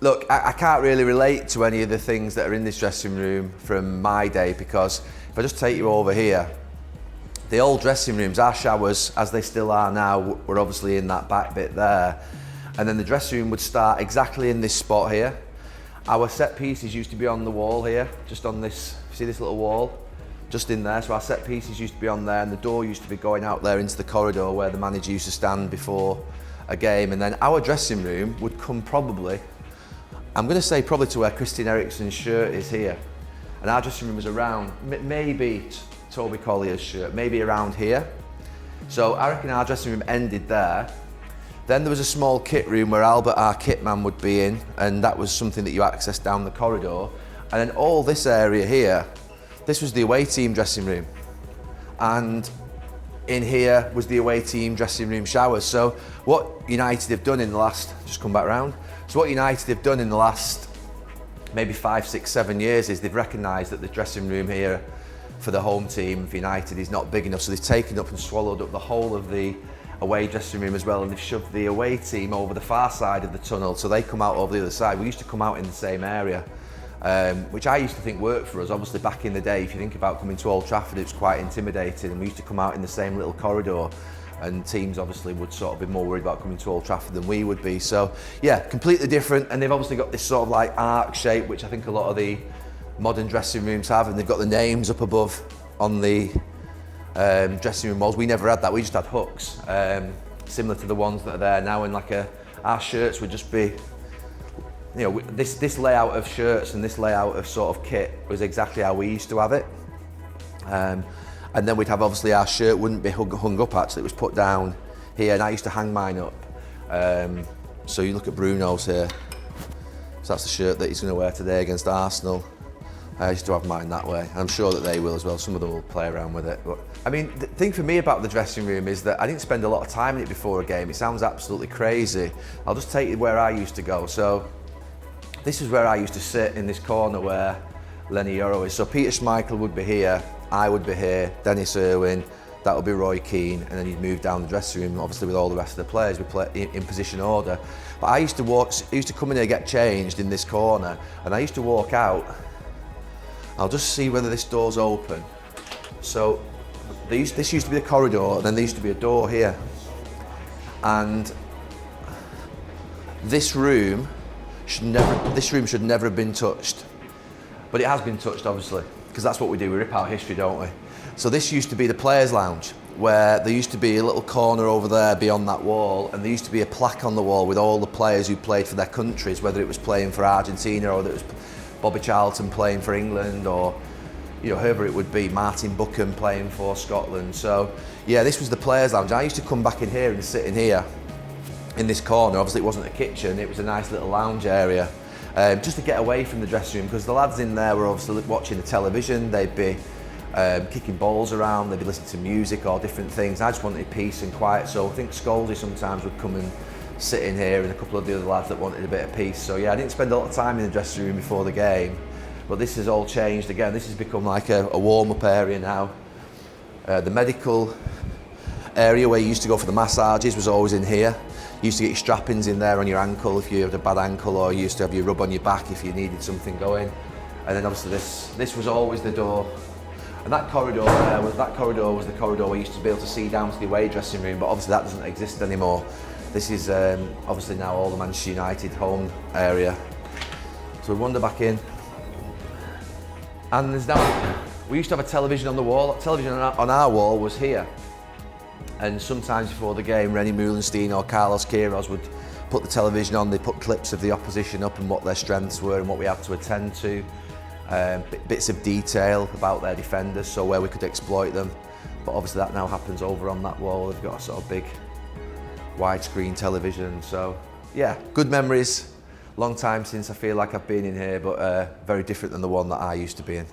Look, I can't really relate to any of the things that are in this dressing room from my day, because if I just take you over here, the old dressing rooms, our showers, as they still are now, were obviously in that back bit there. And then the dressing room would start exactly in this spot here. Our set pieces used to be on the wall here, just on this, see this little wall? Just in there, so our set pieces used to be on there, and the door used to be going out there into the corridor where the manager used to stand before a game. And then our dressing room would come probably, I'm going to say probably to where Christian Eriksen's shirt is here. And our dressing room was around, maybe Toby Collier's shirt, maybe around here. So I reckon our dressing room ended there. Then there was a small kit room where Albert, our kit man, would be in, and that was something that you accessed down the corridor. And then all this area here, this was the away team dressing room. And in here was the away team dressing room showers. So what United have done in the last, just come back round. So what United have done in the last maybe 5, 6, 7 years is they've recognised that the dressing room here for the home team for United is not big enough. So they've taken up and swallowed up the whole of the away dressing room as well, and they've shoved the away team over the far side of the tunnel, so they come out over the other side. We used to come out in the same area, which I used to think worked for us. Obviously back in the day, if you think about coming to Old Trafford, it was quite intimidating, and we used to come out in the same little corridor, and teams obviously would sort of be more worried about coming to Old Trafford than we would be. So yeah, completely different, and they've obviously got this sort of like arc shape, which I think a lot of the modern dressing rooms have, and they've got the names up above on the dressing room walls. We never had that, we just had hooks, similar to the ones that are there now, and like our shirts would just be, you know, this layout of shirts and this layout of sort of kit was exactly how we used to have it. And then we'd have, obviously our shirt wouldn't be hung up actually, it was put down here, and I used to hang mine up. So you look at Bruno's here, so that's the shirt that he's going to wear today against Arsenal. I used to have mine that way. I'm sure that they will as well. Some of them will play around with it. But I mean, the thing for me about the dressing room is that I didn't spend a lot of time in it before a game. It sounds absolutely crazy. I'll just take you where I used to go. So this is where I used to sit, in this corner where Lenny Yoro is. So Peter Schmeichel would be here, I would be here, Dennis Irwin, that would be Roy Keane, and then you'd move down the dressing room, obviously with all the rest of the players, we play in position order. But I used to come in here, get changed in this corner, and I used to walk out. I'll just see whether this door's open. So this used to be the corridor, and then there used to be a door here. And this room should never have been touched. But it has been touched, obviously, because that's what we do, we rip out history, don't we? So this used to be the players' lounge, where there used to be a little corner over there beyond that wall, and there used to be a plaque on the wall with all the players who played for their countries, whether it was playing for Argentina or whether it was Bobby Charlton playing for England, or you know, whoever it would be, Martin Buchan playing for Scotland. So yeah, this was the players' lounge. I used to come back in here and sit in here in this corner. Obviously it wasn't a kitchen, it was a nice little lounge area, just to get away from the dressing room, because the lads in there were obviously watching the television, they'd be kicking balls around, they'd be listening to music or different things. I just wanted peace and quiet, so I think Scholesy sometimes would come and sit in here, and a couple of the other lads that wanted a bit of peace. So yeah, I didn't spend a lot of time in the dressing room before the game, but this has all changed again. This has become like a warm-up area now. The medical area where you used to go for the massages was always in here. You used to get your strappings in there on your ankle if you had a bad ankle, or you used to have your rub on your back if you needed something going. And then obviously this was always the door. And that corridor there was the corridor where you used to be able to see down to the away dressing room, but obviously that doesn't exist anymore. This is obviously now all the Manchester United home area. So we wander back in, and there's now, we used to have a television on the wall. Television on our wall was here, and sometimes before the game, Rennie Moulenstein or Carlos Queiroz would put the television on. They put clips of the opposition up and what their strengths were and what we had to attend to, bits of detail about their defenders, so where we could exploit them. But obviously that now happens over on that wall. They've got a sort of big widescreen television. So yeah, good memories. Long time since I feel like I've been in here, but very different than the one that I used to be in.